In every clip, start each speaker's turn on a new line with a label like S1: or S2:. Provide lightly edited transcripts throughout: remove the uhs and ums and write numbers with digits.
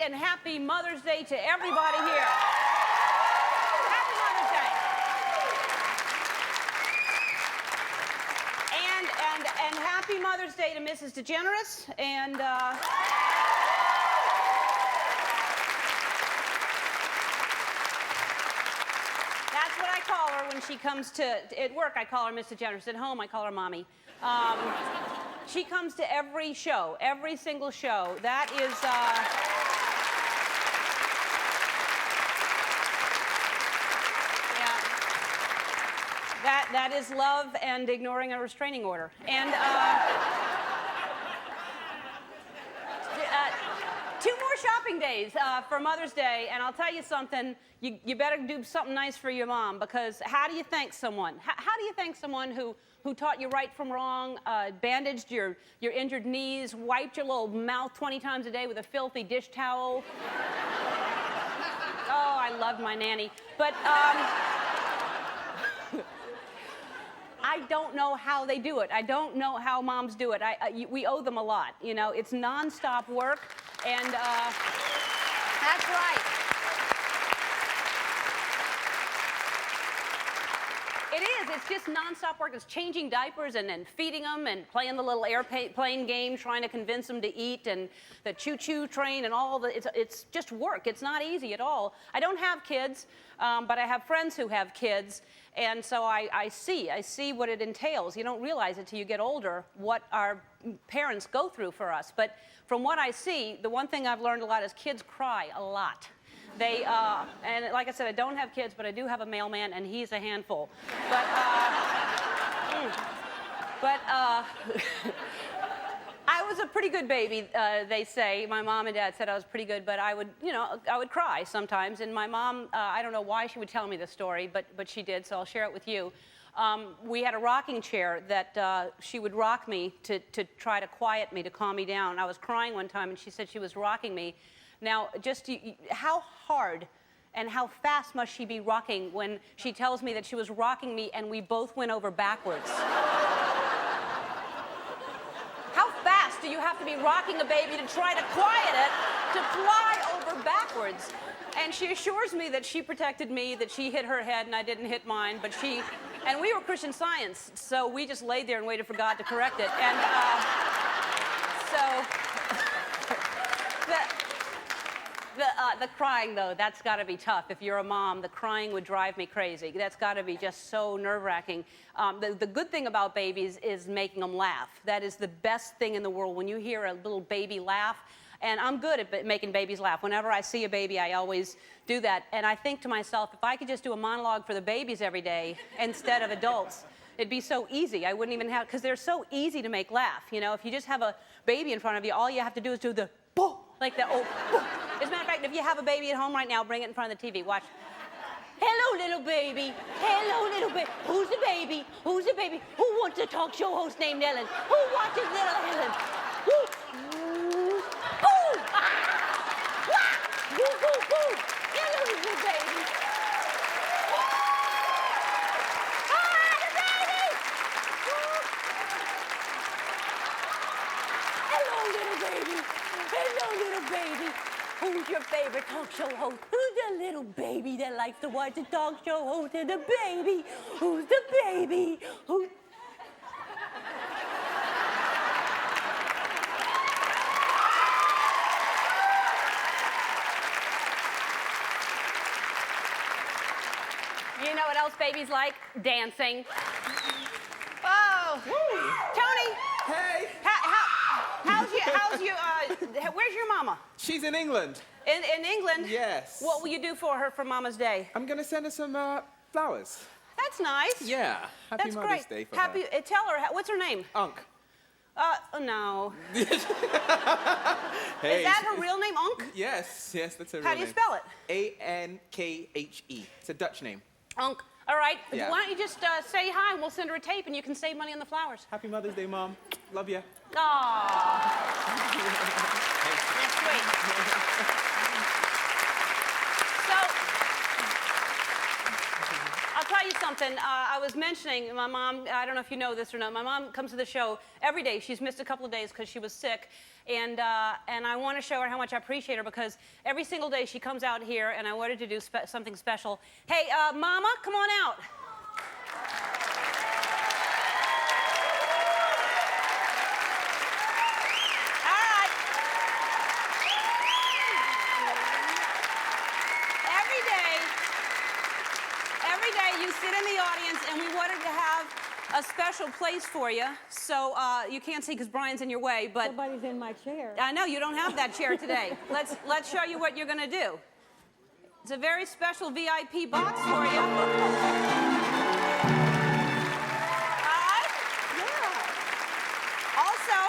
S1: and happy Mother's Day to everybody here. Happy Mother's Day. And happy Mother's Day to Mrs. DeGeneres. And that's what I call her when she comes at work. I call her Miss DeGeneres. At home, I call her Mommy. She comes to every show, every single show. That is, yeah, that is love and ignoring a restraining order. And 2 more shopping days for Mother's Day, and I'll tell you something, you better do something nice for your mom, because how do you thank someone? How do you thank someone who taught you right from wrong, bandaged your injured knees, wiped your little mouth 20 times a day with a filthy dish towel? Oh, I loved my nanny. But I don't know how they do it. I don't know how moms do it. We owe them a lot, you know. It's nonstop work, and that's right. It is. It's just nonstop work. It's changing diapers and then feeding them and playing the little airplane game, trying to convince them to eat, and the choo-choo train and all the. It's just work. It's not easy at all. I don't have kids, but I have friends who have kids, and so I see what it entails. You don't realize it till you get older what our parents go through for us. But from what I see, the one thing I've learned a lot is kids cry a lot. They, and like I said, I don't have kids, but I do have a mailman, and he's a handful. But I was a pretty good baby, they say. My mom and dad said I was pretty good, but I would, I would cry sometimes. And my mom, I don't know why she would tell me this story, but she did, so I'll share it with you. We had a rocking chair that she would rock me to try to quiet me, to calm me down. I was crying one time, and she said she was rocking me. Now, just how hard and how fast must she be rocking when she tells me that she was rocking me and we both went over backwards? How fast do you have to be rocking a baby to try to quiet it to fly over backwards? And she assures me that she protected me, that she hit her head and I didn't hit mine, but and we were Christian Science, so we just laid there and waited for God to correct it. And the crying, though, that's got to be tough. If you're a mom, the crying would drive me crazy. That's got to be just so nerve-wracking. The good thing about babies is making them laugh. That is the best thing in the world. When you hear a little baby laugh, and I'm good at making babies laugh. Whenever I see a baby, I always do that. And I think to myself, if I could just do a monologue for the babies every day instead of adults, it'd be so easy. I wouldn't even have, because they're so easy to make laugh. You know, if you just have a baby in front of you, all you have to do is do the boo, like the oh, boo. As a matter of fact, if you have a baby at home right now, bring it in front of the TV. Watch. Hello, little baby. Hello, little baby. Who's the baby? Who's the baby? Who wants a talk show host named Ellen? Who watches little Ellen? Who? Boo! Boo, boo, boo. Hello, little baby. Hi, baby. Hello, little baby. Hello, little baby. Who's your favorite talk show host? Who's the little baby that likes to watch the talk show host and the baby? Who's the baby? Who's... You know what else babies like? Dancing. Oh,
S2: Woo.
S1: Tony.
S2: Hey.
S1: Where's your mama?
S2: She's in England.
S1: In England?
S2: Yes.
S1: What will you do for her for Mama's Day?
S2: I'm going to send her some flowers.
S1: That's nice.
S2: Yeah. Happy
S1: That's
S2: Mother's
S1: great.
S2: Day for
S1: Happy.
S2: her.
S1: Tell her, what's her name?
S2: Unk.
S1: No.
S2: Hey,
S1: Is that her real name, Unk?
S2: Yes, that's her real name.
S1: How do you spell it?
S2: A-N-K-H-E. It's a Dutch name.
S1: Unk. All right.
S2: Yeah.
S1: Why don't you just say hi and we'll send her a tape and you can save money on the flowers.
S2: Happy Mother's Day, Mom. Love ya.
S1: Aww. That's sweet. So, I'll tell you something. I was mentioning my mom, I don't know if you know this or not, my mom comes to the show every day. She's missed a couple of days because she was sick. And I want to show her how much I appreciate her because every single day she comes out here and I wanted to do something special. Hey, Mama, come on out. You sit in the audience, and we wanted to have a special place for you. So you can't see because Brian's in your way, but
S3: Somebody's in my chair.
S1: I know you don't have that chair today. Let's show you what you're going to do. It's a very special VIP box for you. All right.
S3: Yeah.
S1: Also,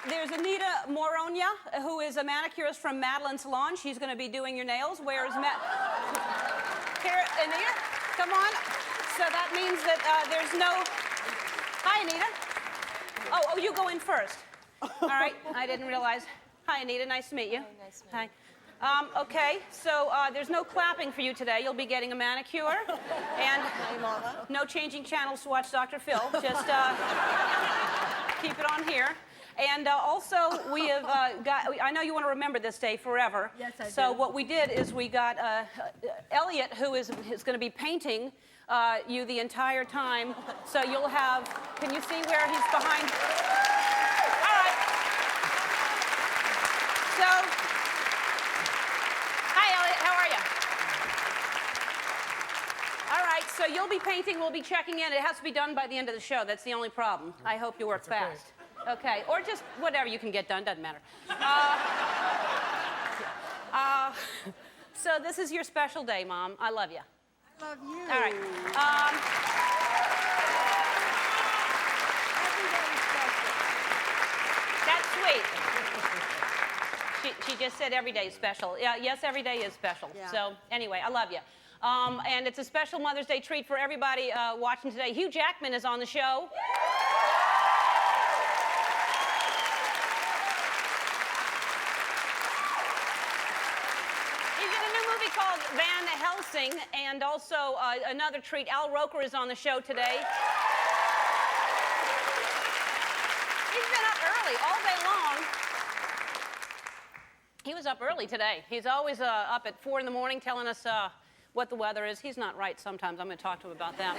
S1: there's Anita Moronia, who is a manicurist from Madeline Salon. She's going to be doing your nails. Where's Here, Anita, come on. So that means that there's no... Hi, Anita. Oh, you go in first. All right, I didn't realize. Hi, Anita, nice to meet you.
S4: Hi, nice to meet you.
S1: Hi. Okay, so there's no clapping for you today. You'll be getting a manicure. And
S4: Hi, Mama.
S1: no changing channels to watch Dr. Phil. Just keep it on here. And also, we have I know you want to remember this day forever.
S3: Yes, I do.
S1: So what we did is we got Elliot, who is going to be painting you the entire time. So you'll have, can you see where he's behind? All right. So, hi, Elliot, how are you? All right, so you'll be painting, we'll be checking in. It has to be done by the end of the show. That's the only problem. I hope you work fast. Okay, or just whatever you can get done, doesn't matter. So this is your special day, Mom. I love you.
S3: I love you.
S1: All right. That's sweet. She just said every day is special. Yeah, yes, every day is special.
S3: Yeah.
S1: So anyway, I love you. And it's a special Mother's Day treat for everybody watching today. Hugh Jackman is on the show. Called Van Helsing, and also another treat. Roker is on the show today. He's been up early all day long. He was up early today. He's always up at 4 in the morning telling us what the weather is. He's not right sometimes. I'm going to talk to him about that.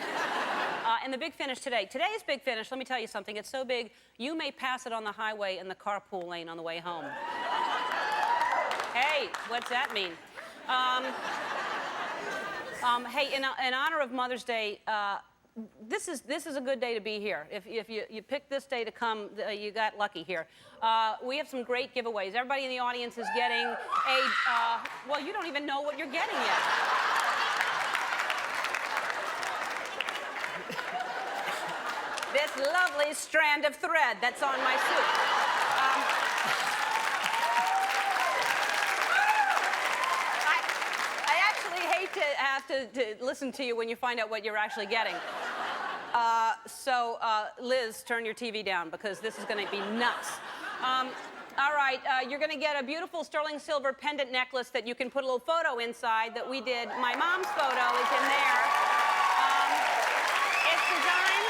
S1: And the big finish today. Today's big finish, let me tell you something. It's so big, you may pass it on the highway in the carpool lane on the way home. Hey, what's that mean? Hey, in honor of Mother's Day, this is a good day to be here. If you picked this day to come, you got lucky here. We have some great giveaways. Everybody in the audience is getting a, well, you don't even know what you're getting yet. This lovely strand of thread that's on my suit. To have to listen to you when you find out what you're actually getting. So, Liz, turn your TV down because this is going to be nuts. All right, you're going to get a beautiful sterling silver pendant necklace that you can put a little photo inside that we did. My mom's photo is in there. It's designed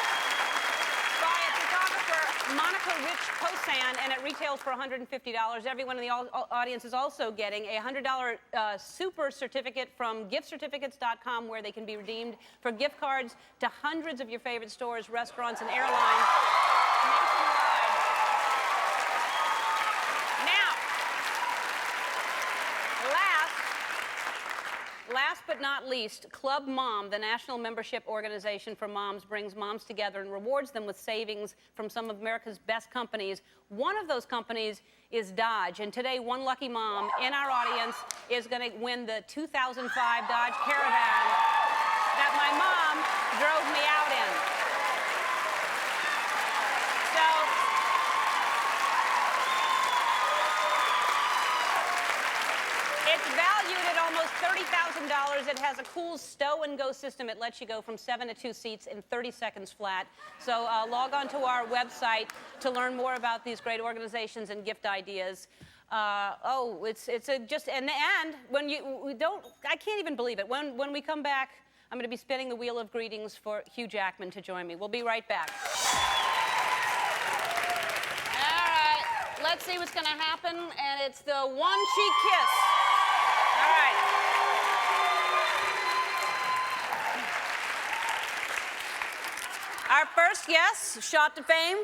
S1: by a photographer, Monica Rich Kosan, and it retails for $150. Everyone in the audience is also getting a $100 super certificate from giftcertificates.com where they can be redeemed for gift cards to hundreds of your favorite stores, restaurants, and airlines nationwide. Now, last but not least, Club Mom, the national membership organization for moms, brings moms together and rewards them with savings from some of America's best companies. One of those companies is Dodge, and today one lucky mom in our audience is going to win the 2005 Dodge Caravan that my mom drove me out in. So, it's valued at almost $30,000. It has a cool stow-and-go system. It lets you go from 7 to 2 seats in 30 seconds flat. So log on to our website to learn more about these great organizations and gift ideas. It's a just and when we don't, I can't even believe it. When we come back, I'm going to be spinning the wheel of greetings for Hugh Jackman to join me. We'll be right back. All right, let's see what's going to happen, and it's the one-cheek kiss. All right. Our first guest, shot to fame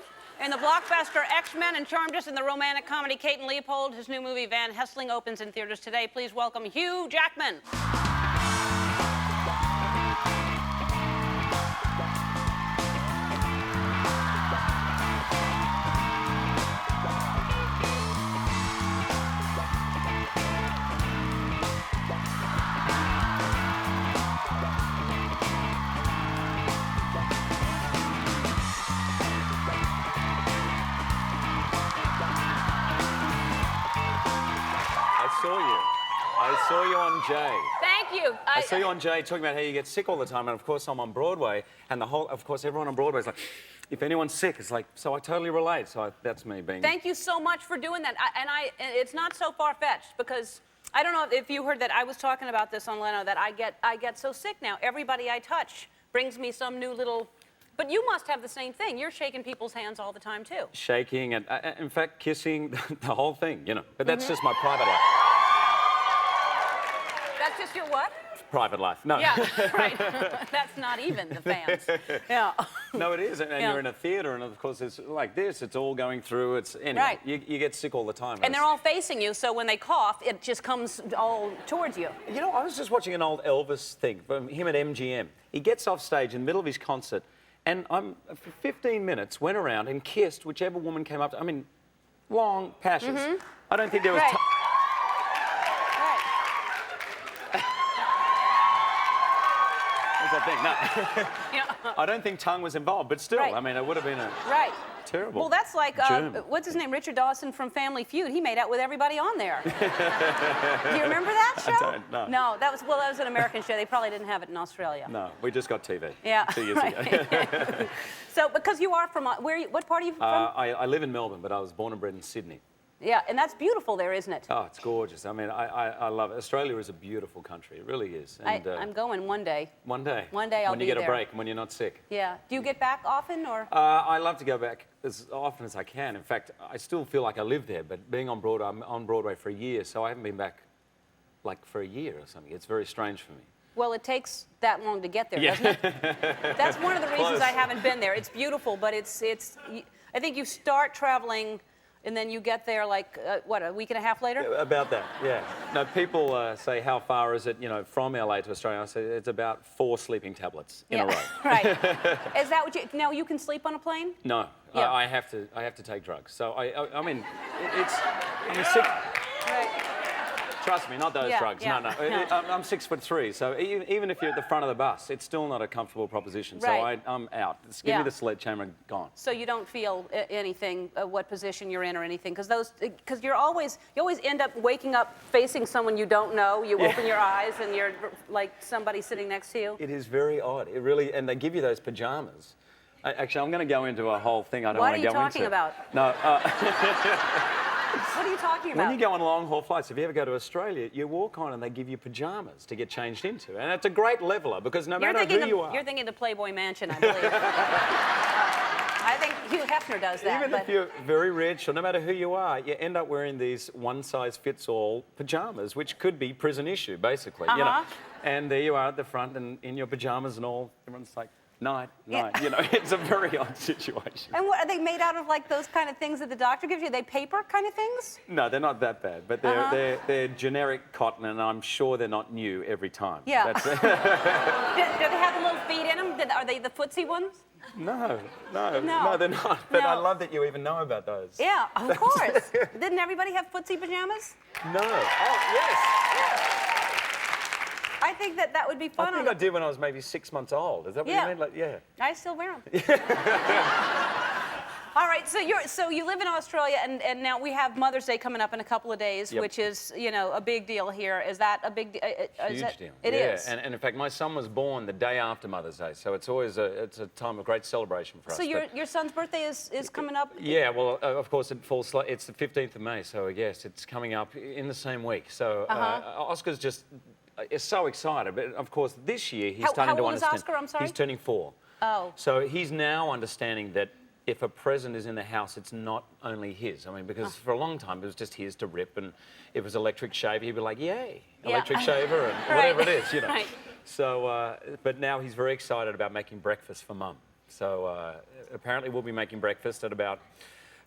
S1: in the blockbuster X-Men and charmed us in the romantic comedy Kate and Leopold. His new movie Van Helsing opens in theaters today. Please welcome Hugh Jackman.
S5: I saw you on Jay.
S1: Thank you.
S5: I saw you on Jay talking about how you get sick all the time, and of course I'm on Broadway, and of course everyone on Broadway is like, if anyone's sick, it's like, so I totally relate. So that's me being.
S1: Thank you so much for doing that. It's not so far-fetched because I don't know if you heard that I was talking about this on Leno, that I get so sick now. Everybody I touch brings me some new little. But you must have the same thing. You're shaking people's hands all the time too.
S5: Shaking and in fact kissing, the whole thing, you know. But that's just my private life.
S1: That's just your what?
S5: Private life. No.
S1: Yeah, right. That's not even the fans. Yeah.
S5: No, it is. And
S1: Yeah.
S5: you're in a theatre, and of course it's like this. It's all going through. It's anyway.
S1: Right.
S5: You get sick all the time.
S1: And they're all facing you, so when they cough, it just comes all towards you.
S5: You know, I was just watching an old Elvis thing from him at MGM. He gets off stage in the middle of his concert, and for 15 minutes went around and kissed whichever woman came up to. I mean, long passions. I don't think there was.
S1: Right.
S5: What's that thing? No.
S1: Yeah.
S5: I don't think tongue was involved, but still,
S1: Right.
S5: I mean, it would have been a
S1: Right.
S5: terrible.
S1: Well, that's like,
S5: germ.
S1: what's his name? Richard Dawson from Family Feud. He made out with everybody on there. Do you remember that show?
S5: I don't, no.
S1: No, that was an American show. They probably didn't have it in Australia.
S5: No, we just got TV.
S1: Yeah.
S5: 2 years
S1: right.
S5: ago.
S1: So, because you are from, what part are you from?
S5: I live in Melbourne, but I was born and bred in Sydney.
S1: Yeah, and that's beautiful there, isn't it?
S5: Oh, it's gorgeous. I mean, I love it. Australia is a beautiful country. It really is. And,
S1: I'm going one day.
S5: one day.
S1: One day I'll
S5: when you
S1: be
S5: get a
S1: there.
S5: break and when you're not sick.
S1: Yeah. Do you get back often, or?
S5: I love to go back as often as I can. In fact, I still feel like I live there, but being on Broadway, I'm on Broadway for a year, so I haven't been back like for a year or something. It's very strange for me.
S1: Well, it takes that long to get there,
S5: Yeah.
S1: doesn't it? That's one of the reasons
S5: Close.
S1: I haven't been there. It's beautiful, but I think you start traveling, and then you get there like, a week and a half later?
S5: About that, yeah. No, people say, how far is it, you know, from LA to Australia? I say, it's about 4 sleeping tablets in a row.
S1: Right. Is that what now you can sleep on a plane?
S5: No,
S1: Yeah.
S5: I have to take drugs. So I mean, I'm sick.
S1: Right.
S5: Trust me, not those
S1: Yeah,
S5: drugs.
S1: yeah,
S5: No.
S1: no.
S5: I'm 6'3", so even if you're at the front of the bus, it's still not a comfortable proposition.
S1: Right.
S5: So I'm out. Just give
S1: Yeah.
S5: me the sledgehammer and gone.
S1: So you don't feel anything, what position you're in or anything, because you always end up waking up facing someone you don't know. You open your eyes and you're like somebody sitting next to you.
S5: It is very odd. It really, and they give you those pajamas. Actually, I'm going to go into a whole thing I don't
S1: What
S5: want
S1: are
S5: to go
S1: you
S5: into.
S1: talking about?
S5: No.
S1: What are you talking about?
S5: When you go on long-haul flights, if you ever go to Australia, you walk on and they give you pajamas to get changed into. And it's a great leveler because no matter who you are...
S1: You're thinking the Playboy Mansion, I believe. I think Hugh Hefner does that.
S5: Even if you're very rich or no matter who you are, you end up wearing these one-size-fits-all pajamas, which could be prison issue, basically. You know? And there you are at the front and in your pajamas and all. Everyone's like, night. You know, it's a very odd situation.
S1: And what, are they made out of, like, those kind of things that the doctor gives you? Are they paper kind of things?
S5: No, they're not that bad, but they're generic cotton, and I'm sure they're not new every time.
S1: Yeah.
S5: That's
S1: Do they have the little feet in them? Are they the footsie ones?
S5: No,
S1: No.
S5: they're not. But I
S1: No.
S5: love that you even know about those.
S1: Yeah, of course. Didn't everybody have footsie pajamas?
S5: No. Oh, yes.
S1: I think that would be fun.
S5: I think I did when I was maybe 6 months old. Is that what
S1: Yeah.
S5: you mean? Like, yeah.
S1: I still wear them. All right, so you live in Australia, and now we have Mother's Day coming up in a couple of days,
S5: Yep.
S1: which is, you know, a big deal here. Is that a big deal?
S5: Huge deal.
S1: It
S5: yeah.
S1: is.
S5: And in fact, my son was born the day after Mother's Day, so it's always a time of great celebration for us.
S1: So your son's birthday is coming up?
S5: Yeah, well, of course, it's the 15th of May, so yes, it's coming up in the same week. So Oscar's just is so excited, but of course, this year he's starting to
S1: how old is
S5: understand.
S1: Oscar? I'm sorry?
S5: He's turning 4.
S1: Oh.
S5: So he's now understanding that if a present is in the house, it's not only his. I mean, because for a long time it was just his to rip, and if it was electric shaver, he'd be like, "Yay,
S1: Yeah.
S5: electric shaver," and
S1: Right.
S5: whatever it is, you know.
S1: Right.
S5: So, but now he's very excited about making breakfast for Mum. So apparently we'll be making breakfast at about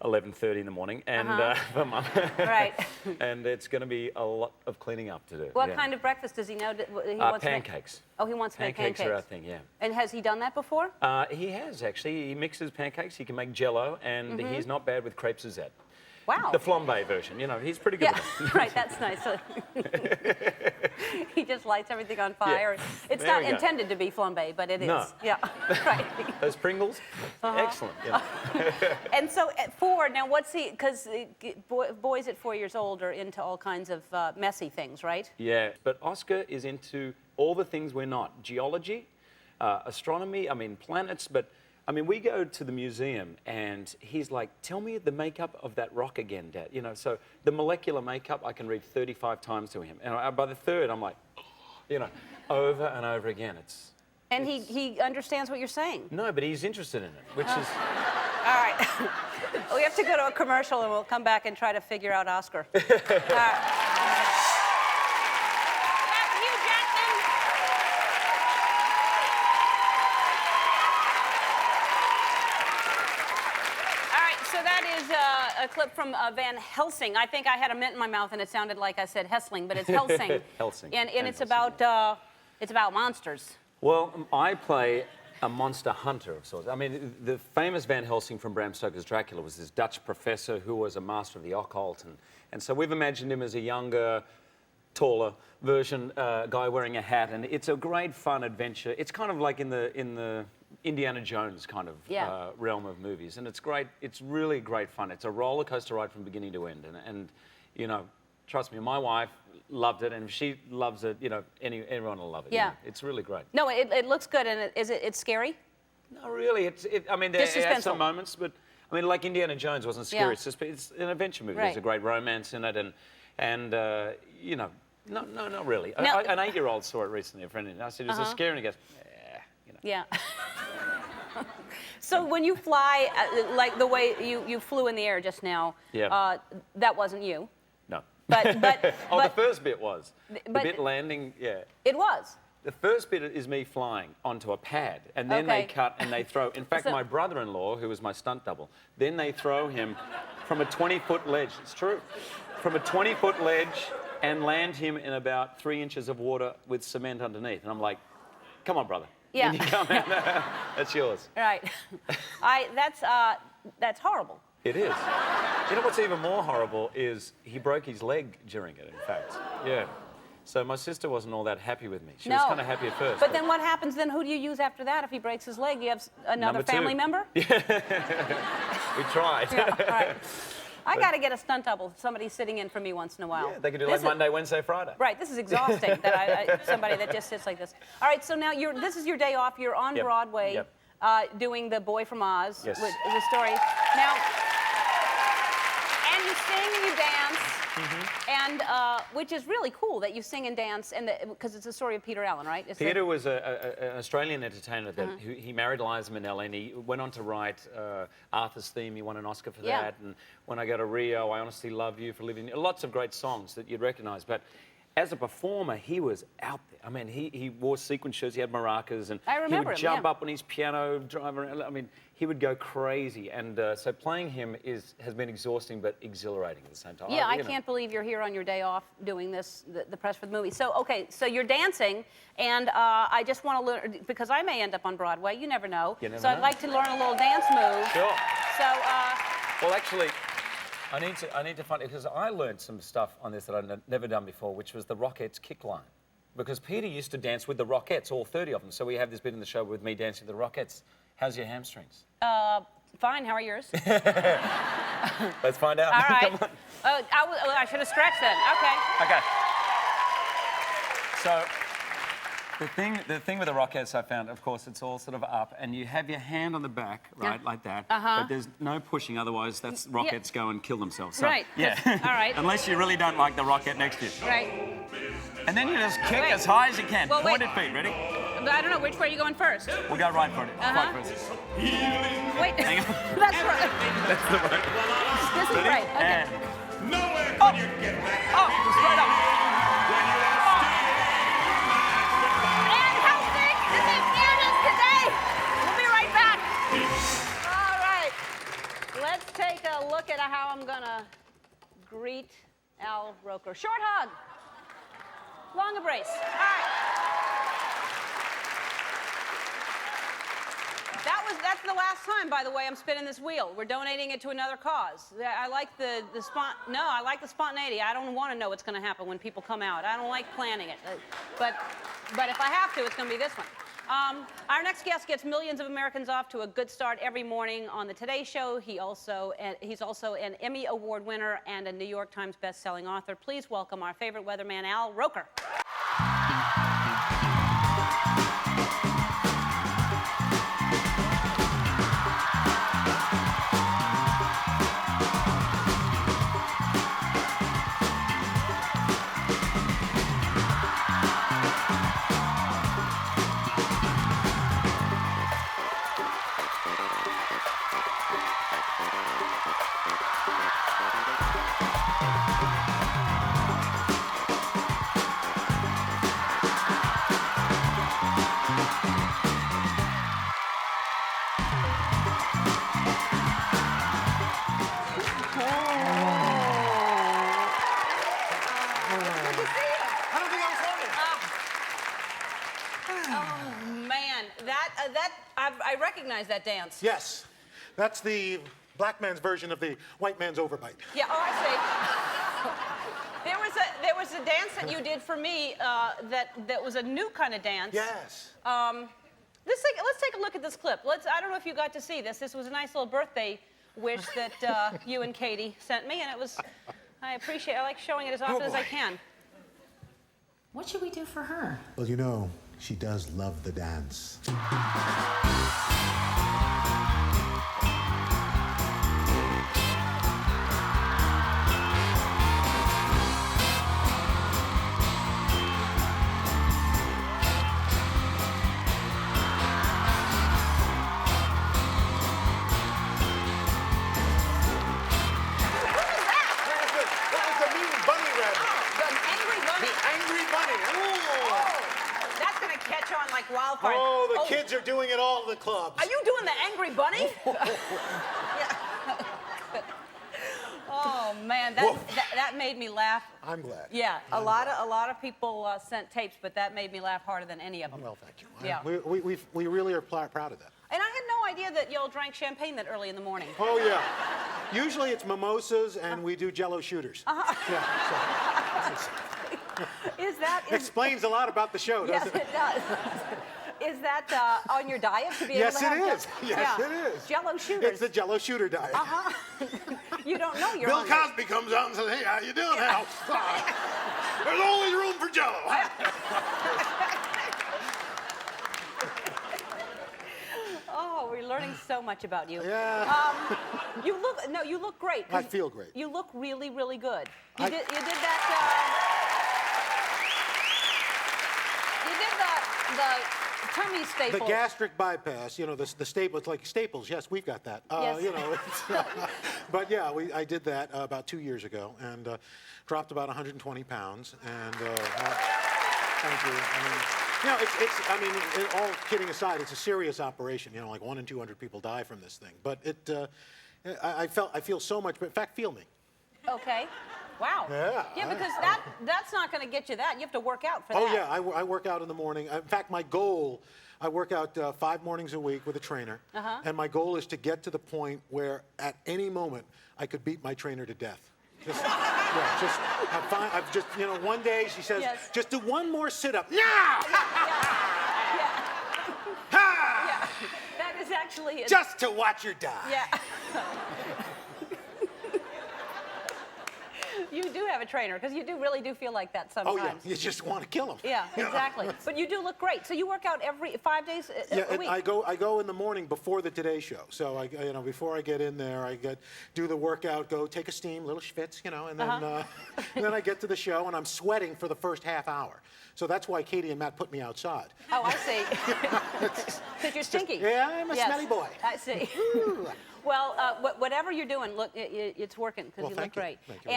S5: 11:30 in the morning, and for Mum.
S1: Right.
S5: And it's going to be a lot of cleaning up to do.
S1: What
S5: yeah.
S1: kind of breakfast does he know that he wants
S5: Pancakes.
S1: to make? Oh, he wants to make pancakes.
S5: Pancakes are our thing, yeah.
S1: And has he done that before?
S5: He has, actually. He mixes pancakes. He can make Jell-O, and he's not bad with crêpe Suzette.
S1: Wow.
S5: The flambe version, you know, he's pretty good
S1: Yeah,
S5: with it.
S1: right, that's nice. So he just lights everything on fire. It's
S5: There
S1: not
S5: we go.
S1: intended to be flambe, but it is.
S5: No.
S1: Yeah, right.
S5: Those Pringles, excellent. Yeah.
S1: And so at 4, now what's he, because boys at 4 years old are into all kinds of messy things, right?
S5: Yeah, but Oscar is into all the things we're not. Geology, astronomy, I mean, planets, but I mean, we go to the museum and he's like, "Tell me the makeup of that rock again, Dad." You know, so the molecular makeup I can read 35 times to him. And by the third, I'm like, you know, over and over again.
S1: And he understands what you're saying.
S5: No, but he's interested in it, which is...
S1: All right. We have to go to a commercial and we'll come back and try to figure out Oscar. Hugh Jackman. So that is a clip from Van Helsing. I think I had a mint in my mouth and it sounded like I said Helsing, but it's Helsing.
S5: Helsing.
S1: And
S5: Van
S1: it's
S5: Helsing,
S1: about monsters.
S5: Well, I play a monster hunter of sorts. I mean, the famous Van Helsing from Bram Stoker's Dracula was this Dutch professor who was a master of the occult. And so we've imagined him as a younger, taller version, guy wearing a hat. And it's a great fun adventure. It's kind of like in the Indiana Jones kind of realm of movies. And it's great. It's really great fun. It's a roller coaster ride from beginning to end. And you know, trust me, my wife loved it. And if she loves it, you know, anyone will love it.
S1: Yeah.
S5: You know? It's really great.
S1: No, it looks good. And it's scary?
S5: No, really. I mean, there
S1: Just
S5: are some
S1: suspenseful.
S5: moments, but I mean, like Indiana Jones wasn't scary.
S1: Yeah.
S5: It's an adventure movie.
S1: Right.
S5: There's a great romance in it, and you know, no, not really.
S1: No.
S5: An 8-year-old saw it recently. A friend and I said, "Is it scary?" And he goes, you know.
S1: Yeah. So when you fly, like the way you flew in the air just now, that wasn't you.
S5: No.
S1: But
S5: Oh, the first bit was. The
S1: but-
S5: bit landing, yeah.
S1: it was.
S5: The first bit is me flying onto a pad, and then they
S1: Okay.
S5: cut and they throw. In fact,
S1: So-
S5: my brother-in-law, who was my stunt double, then they throw him from a 20-foot ledge. It's true. From a 20-foot ledge and land him in about 3 inches of water with cement underneath. And I'm like, "Come on, brother.
S1: Yeah.
S5: Can you come out? That's yours."
S1: Right. That's horrible.
S5: It is. You know what's even more horrible is he broke his leg during it, in fact. Yeah. So my sister wasn't all that happy with me. She was kind of happy at first.
S1: But then what happens then? Who do you use after that if he breaks his leg? Do you have another
S5: Number 2.
S1: family member?
S5: We tried.
S1: Yeah, all right. I got to get a stunt double. Somebody sitting in for me once in a while.
S5: Yeah, they could do
S1: This
S5: like
S1: is-
S5: Monday, Wednesday, Friday.
S1: Right, this is exhausting. That somebody that just sits like this. All right, so now this is your day off. You're on
S5: Yep,
S1: Broadway,
S5: yep.
S1: doing The Boy from Oz.
S5: Yes.
S1: With the story. Now, and you sing and you dance, and which is really cool that you sing and dance, and because it's a story of Peter Allen, right?
S5: Peter was an Australian entertainer that he married Liza Minnelli, and he went on to write Arthur's Theme. He won an Oscar for that. And When I Go to Rio, I Honestly Love You for Living. Lots of great songs that you'd recognise. But as a performer, he was out there. I mean, he wore sequin shirts, he had maracas, and
S1: I remember
S5: he would
S1: him,
S5: jump
S1: yeah.
S5: up on his piano, drive around. I mean, he would go crazy. And so playing him has been exhausting but exhilarating at the same time.
S1: Yeah, I
S5: you know.
S1: can't believe you're here on your day off doing this, the press for the movie. So, okay, so you're dancing, and I just want to learn, because I may end up on Broadway, you never know.
S5: You never
S1: so I'd
S5: know.
S1: like to learn a little dance move.
S5: Sure.
S1: So,
S5: Well, actually, I need to find it, because I learned some stuff on this that I'd never done before, which was the Rockettes kick line. Because Peter used to dance with the Rockettes, all 30 of them. So we have this bit in the show with me dancing with the Rockettes. How's your hamstrings?
S1: Fine. How are yours?
S5: Let's find out.
S1: All right.
S5: Come on.
S1: I should have stretched then. Okay.
S5: Okay. So the thing with the Rockettes I found, of course, it's all sort of up, and you have your hand on the back, right, like that. But there's no pushing, otherwise that's Rockettes go and kill themselves. So,
S1: Right.
S5: Yeah.
S1: All right.
S5: Unless you really don't like the Rockette next to you.
S1: Right.
S5: And then you just kick
S1: Wait.
S5: as high as you can.
S1: Well, wait.
S5: Pointed feet. Ready?
S1: I don't know which way are you going first.
S5: We'll go right for it. Right first.
S1: Wait.
S5: Hang on.
S1: That's right.
S5: That's the right.
S1: This is
S5: Ready?
S1: right. Okay.
S5: And up. Up. Straight up.
S1: And Helsing is in Candace today. We'll be right back. All right. Let's take a look at how I'm gonna greet Al Roker. Short hug. Long embrace. All right. That's the last time, by the way, I'm spinning this wheel. We're donating it to another cause. I like I like the spontaneity. I don't want to know what's going to happen when people come out. I don't like planning it. But if I have to, it's going to be this one. Our next guest gets millions of Americans off to a good start every morning on the Today Show. He's also an Emmy Award winner and a New York Times best-selling author. Please welcome our favorite weatherman, Al Roker. I recognize that dance.
S6: Yes. That's the black man's version of the white man's overbite.
S1: Yeah, oh, I see. There was a dance that you did for me that was a new kind of dance.
S6: Yes.
S1: Let's take a look at this clip. I don't know if you got to see this. This was a nice little birthday wish that you and Katie sent me, and I like showing it as often as I can.
S4: What should we do for her?
S6: Well, you know, she does love the dance.
S1: Wildfire.
S6: Oh, the kids are doing it all at the clubs.
S1: Are you doing the Angry Bunny? Yeah. Oh man, that made me laugh.
S6: I'm glad.
S1: Yeah, a lot of people sent tapes, but that made me laugh harder than any of them.
S6: Well, thank you.
S1: Yeah.
S6: We really are proud of that.
S1: And I had no idea that y'all drank champagne that early in the morning.
S6: Oh yeah. Usually it's mimosas and we do Jello shooters. Yeah. Explains a lot about the show, doesn't it?
S1: Yes, it does. Is that on your diet to be able to have
S6: Yes, it is.
S1: Jello shooters.
S6: It's the Jello shooter diet.
S1: You don't know you're
S6: Bill
S1: hungry.
S6: Cosby comes out and says, "Hey, how you doing, Hal? There's always room for Jello."
S1: Oh, we're learning so much about you.
S6: Yeah.
S1: You look great.
S6: I feel great.
S1: You look really, really good. You did that. You did the tummy staple.
S6: The gastric bypass, you know, the staple, it's like Staples. Yes, we've got that.
S1: Yes.
S6: You know, but yeah, I did that about 2 years ago and dropped about 120 pounds. And thank you. All kidding aside, it's a serious operation. You know, like 1 in 200 people die from this thing. But I feel so much. But in fact, feel me.
S1: Okay. Wow.
S6: Yeah.
S1: Yeah, because that's not going to get you that. You have to work out for that.
S6: Oh yeah, I work out in the morning. In fact, my goal, I work out 5 mornings a week with a trainer, and my goal is to get to the point where at any moment I could beat my trainer to death. I've just, you know, one day she says,
S1: Yes.
S6: just do one more sit-up. Now!
S1: Yeah. That is actually kids.
S6: Just to watch her die.
S1: Yeah. You do have a trainer, because you really do feel like that
S6: Oh,
S1: sometimes.
S6: yeah. You just want to kill him.
S1: Yeah, exactly. But you do look great. So you work out 5 days
S6: Yeah,
S1: a
S6: and
S1: week.
S6: I go in the morning before the Today Show. So before I get in there, do the workout, go take a steam, little schwitz, and then and then I get to the show and I'm sweating for the first half hour. So that's why Katie and Matt put me outside.
S1: Oh, I see. Because you're stinky.
S6: Yeah, I'm a smelly boy.
S1: I see. Well, whatever you're doing, look, it's working, because
S6: Well,
S1: you look
S6: thank you.
S1: great.
S6: Thank you.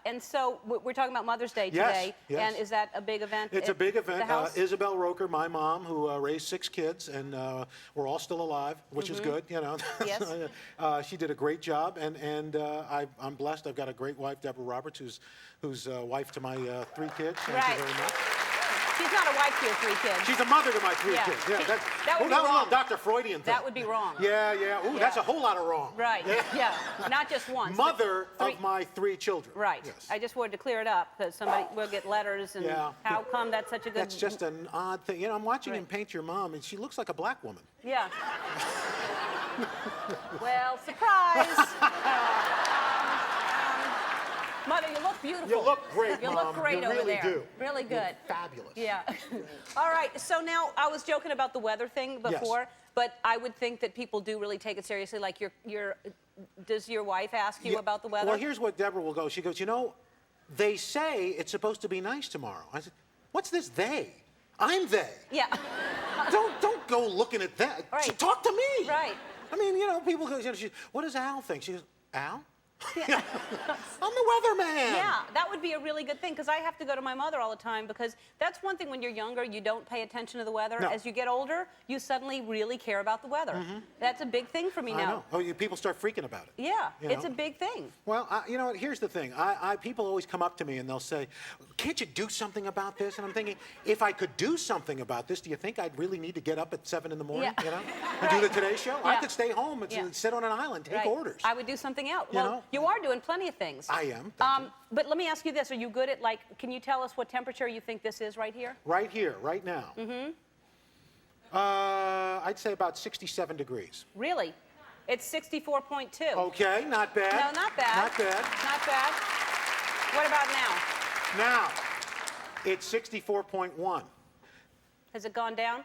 S1: And so we're talking about Mother's Day
S6: Yes,
S1: today.
S6: yes.
S1: And is that a big event?
S6: It's a
S1: at
S6: big
S1: the
S6: event.
S1: house?
S6: Isabel Roker, my mom, who raised 6 kids, and we're all still alive, which is good,
S1: Yes.
S6: She did a great job, and I'm blessed. I've got a great wife, Deborah Roberts, who's wife to my 3 kids. Thank
S1: Right.
S6: you very much.
S1: She's not a wife to your 3 kids.
S6: She's a mother to my 3
S1: Yeah.
S6: kids. Yeah,
S1: That would be
S6: was a
S1: wrong.
S6: little Dr. Freudian thing.
S1: That would be wrong.
S6: Yeah, yeah. Ooh, that's a whole lot of wrong.
S1: Right, yeah. Not just once. but
S6: Mother
S1: 3.
S6: of my 3 children.
S1: Right.
S6: Yes.
S1: I just wanted to clear it up, because somebody will get letters and
S6: Yeah.
S1: how come that's such a good...
S6: That's just an odd thing. I'm watching
S1: Right.
S6: him paint your mom, and she looks like a black woman.
S1: Yeah. Well, surprise. Mother, you look beautiful.
S6: You look great,
S1: You
S6: Mom.
S1: look great
S6: You
S1: over
S6: really
S1: there.
S6: do.
S1: Really
S6: You're
S1: good.
S6: fabulous.
S1: Yeah. All right. So now I was joking about the weather thing before, but I would think that people do really take it seriously. Like does your wife ask you
S6: Yeah.
S1: about the weather?
S6: Well, here's what Deborah will go. She goes, they say it's supposed to be nice tomorrow. I said, what's this they? I'm they.
S1: Yeah.
S6: Don't go looking at that.
S1: Right.
S6: Talk to me.
S1: Right.
S6: I mean, people go, what does Al think? She goes, Al? Yeah. I'm the weatherman.
S1: Yeah, that would be a really good thing, because I have to go to my mother all the time, because that's one thing when you're younger, you don't pay attention to the weather.
S6: No.
S1: As you get older, you suddenly really care about the weather. That's a big thing for me
S6: I
S1: now.
S6: know. Oh, people start freaking about it.
S1: Yeah,
S6: You
S1: it's
S6: know?
S1: a big thing.
S6: Well, you know what? Here's the thing. People always come up to me and they'll say, "Can't you do something about this?" And I'm thinking, if I could do something about this, do you think I'd really need to get up at 7 in the morning?
S1: Yeah.
S6: And do the Today Show? I
S1: Yeah.
S6: could stay home and
S1: Yeah.
S6: sit on an island, take
S1: Right.
S6: orders.
S1: I would do something else.
S6: You
S1: Well,
S6: know?
S1: you are doing plenty of things.
S6: I am. Thank you.
S1: But let me ask you this: are you good at, can you tell us what temperature you think this is right here?
S6: Right here, right now. I'd say about 67 degrees.
S1: Really? It's 64.2.
S6: Okay, not bad.
S1: No, not bad.
S6: Not bad.
S1: Not bad. What about now?
S6: Now, it's 64.1.
S1: Has it gone down?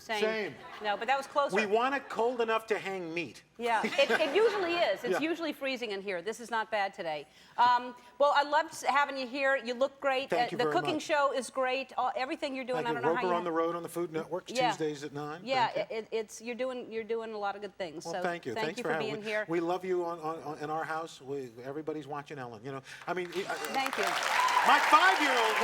S1: Same.
S6: Same.
S1: No, but that was closer.
S6: We want it cold enough to hang meat.
S1: Yeah, it usually is. It's
S6: Yeah.
S1: usually freezing in here. This is not bad today. Well, I loved having you here. You look great.
S6: Thank you
S1: the
S6: very
S1: cooking
S6: much.
S1: show is great. Everything you're doing,
S6: Thank
S1: I
S6: you.
S1: don't know how
S6: Roker
S1: you...
S6: on the Road on the Food Network,
S1: Yeah.
S6: Tuesdays at 9.
S1: Yeah,
S6: Thank you.
S1: you're doing a lot of good things.
S6: Well,
S1: so
S6: thank you.
S1: Thank
S6: Thanks
S1: you
S6: for
S1: for
S6: having
S1: being
S6: me.
S1: here.
S6: We love you in our house. Everybody's watching Ellen. I mean,
S1: Thank you.
S6: my 5-year-old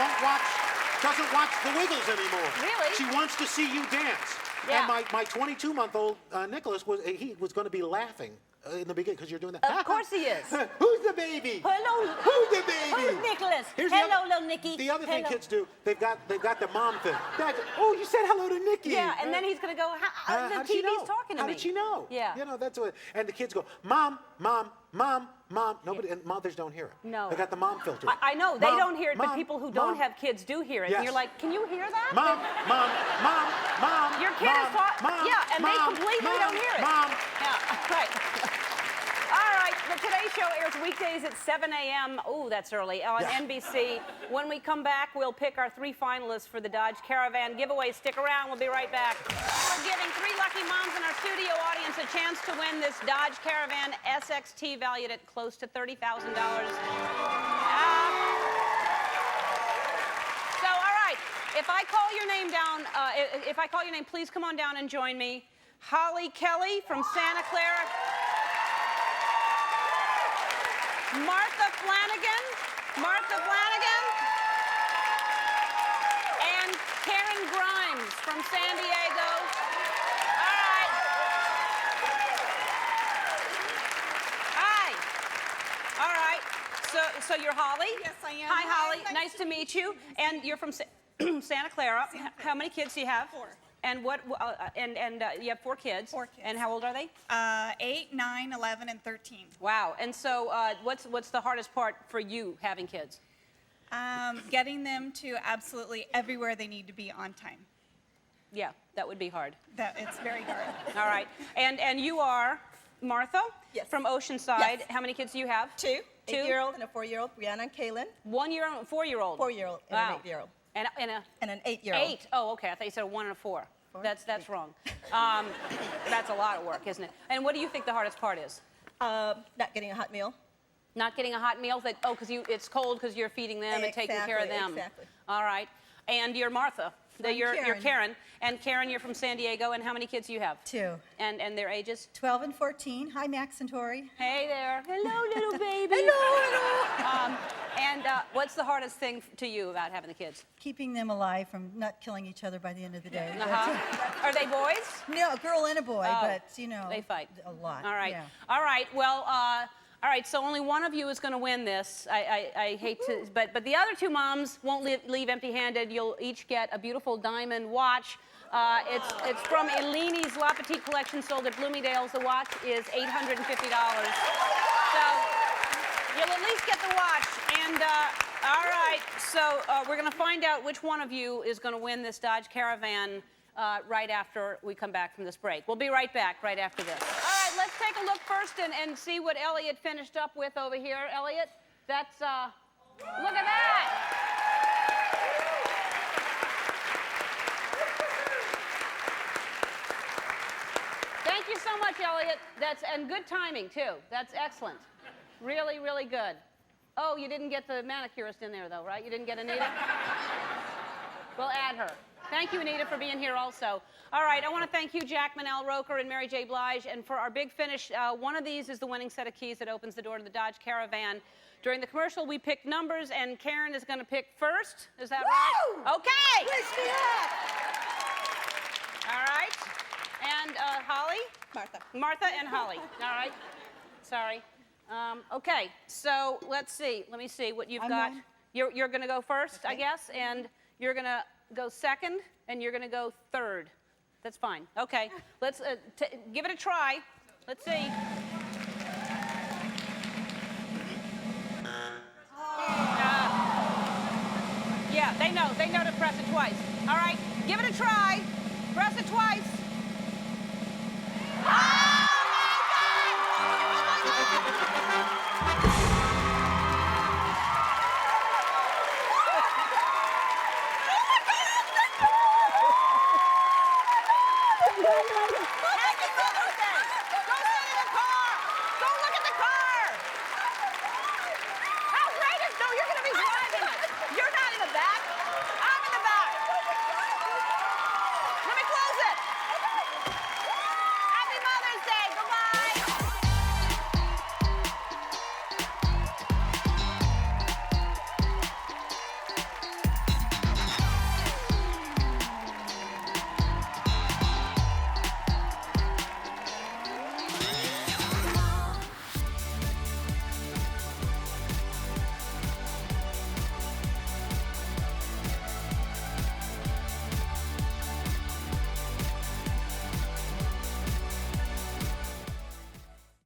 S6: doesn't watch The Wiggles anymore.
S1: Really?
S6: She wants to see you dance.
S1: Yeah.
S6: And my 22-month-old Nicholas was going to be laughing in the beginning because you're doing that.
S1: Of course he is.
S6: Who's the baby?
S1: Hello.
S6: Who's the baby?
S1: Who's Nicholas?
S6: Here's the
S1: Hello,
S6: other-
S1: little Nicky.
S6: The other thing
S1: Hello.
S6: kids do, they've got the mom thing. Oh, you said hello to Nicky.
S1: Yeah, and then he's going to go,
S6: How
S1: the
S6: did she
S1: TV's
S6: know?
S1: talking to
S6: How
S1: me.
S6: did she know?
S1: Yeah.
S6: That's what. And the kids go, Mom, Mom, Mom, Mom. Nobody, and mothers don't hear it.
S1: No.
S6: They got the mom filter.
S1: I know, they
S6: Mom,
S1: don't hear it, but
S6: Mom,
S1: people who
S6: Mom.
S1: don't have kids do hear it.
S6: Yes.
S1: And you're like, can you hear that?
S6: Mom, Mom, Mom, Mom.
S1: Your kid
S6: Mom,
S1: is talking.
S6: Mom,
S1: Yeah, and
S6: Mom,
S1: they completely
S6: Mom,
S1: don't hear it.
S6: Mom.
S1: Yeah, right. All right, the Today Show airs weekdays at 7 a.m. Oh, that's early, on
S6: Yeah.
S1: NBC. When we come back, we'll pick our 3 finalists for the Dodge Caravan giveaway. Stick around, we'll be right back. We're giving 3 lucky moms in our studio audience a chance to win this Dodge Caravan SXT valued at close to $30,000. So, all right, if I call your name down, if I call your name, please come on down and join me. Holly Kelly from Santa Clara. Martha Flanagan, and Karen Grimes from San Diego. All right. Hi. All right. So you're Holly?
S3: Yes, I am.
S1: Hi, Holly.
S3: Hi,
S1: Nice to meet you. And you're from Santa Clara. How many kids do you have?
S3: 4.
S1: And you have 4 kids.
S3: 4 kids.
S1: And how old are they?
S3: 8, 9, 11, and 13.
S1: Wow. And so what's the hardest part for you having kids?
S3: Getting them to absolutely everywhere they need to be on time.
S1: Yeah, that would be hard.
S3: It's very hard.
S1: All right. And you are Martha?
S7: Yes.
S1: From Oceanside.
S7: Yes.
S1: How many kids do you have?
S7: Two,
S1: Two?
S7: 8-year-old and a 4-year-old, Brianna and Kaylin.
S1: 1-year-old and 4-year-old?
S7: 4-year-old and
S1: Wow.
S7: an 8-year-old.
S1: And
S7: And an 8-year-old.
S1: 8. Oh, okay. I thought you said a 1 and a 4.
S7: Four?
S1: That's wrong. That's a lot of work, isn't it? And what do you think the hardest part is?
S7: Not getting a hot meal.
S1: Not getting a hot meal? Because it's cold because you're feeding them and taking care of them.
S7: Exactly.
S1: All right. And you're Martha. You're Karen. And Karen, you're from San Diego. And how many kids do you have?
S8: 2.
S1: And their ages?
S8: 12 and 14. Hi, Max and Tori.
S1: Hey there. Hello, little baby.
S8: Hello.
S1: And what's the hardest thing to you about having the kids?
S8: Keeping them alive from not killing each other by the end of the day.
S1: Uh-huh. Are they boys?
S8: No, a girl and a boy,
S1: Oh,
S8: but, you know.
S1: they fight.
S8: A lot.
S1: All right.
S8: Yeah.
S1: All right. Well, all right. So only one of you is going to win this. I hate to, but the other 2 moms won't leave empty-handed. You'll each get a beautiful diamond watch. It's from Eleni's La Petite collection, sold at Bloomingdale's. The watch is $850. So you'll at least get the watch. And all right. So we're going to find out which one of you is going to win this Dodge Caravan right after we come back from this break. We'll be right back right after this. All right, let's take a look first and see what Elliot finished up with over here. Elliot, that's, look at that. Thank you so much, Elliot. And good timing, too. That's excellent. Really, really good. Oh, you didn't get the manicurist in there, though, right? You didn't get Anita? We'll add her. Thank you, Anita, for being here also. All right, I want to thank Hugh Jackman, Al Roker, and Mary J. Blige. And for our big finish, one of these is the winning set of keys that opens the door to the Dodge Caravan. During the commercial, we pick numbers, and Karen is going to pick first. Is that right? Okay.
S7: Wish me luck.
S1: All right. And Holly?
S7: Martha.
S1: Martha and Holly. All right. Sorry. Okay, so let's see. Let me see what you've got.
S8: done.
S1: You're going to go first, I guess, and you're going to go second, and you're going to go third. That's fine. Okay, let's give it a try. Let's see. Yeah, they know to press it twice. All right, give it a try. Press it twice.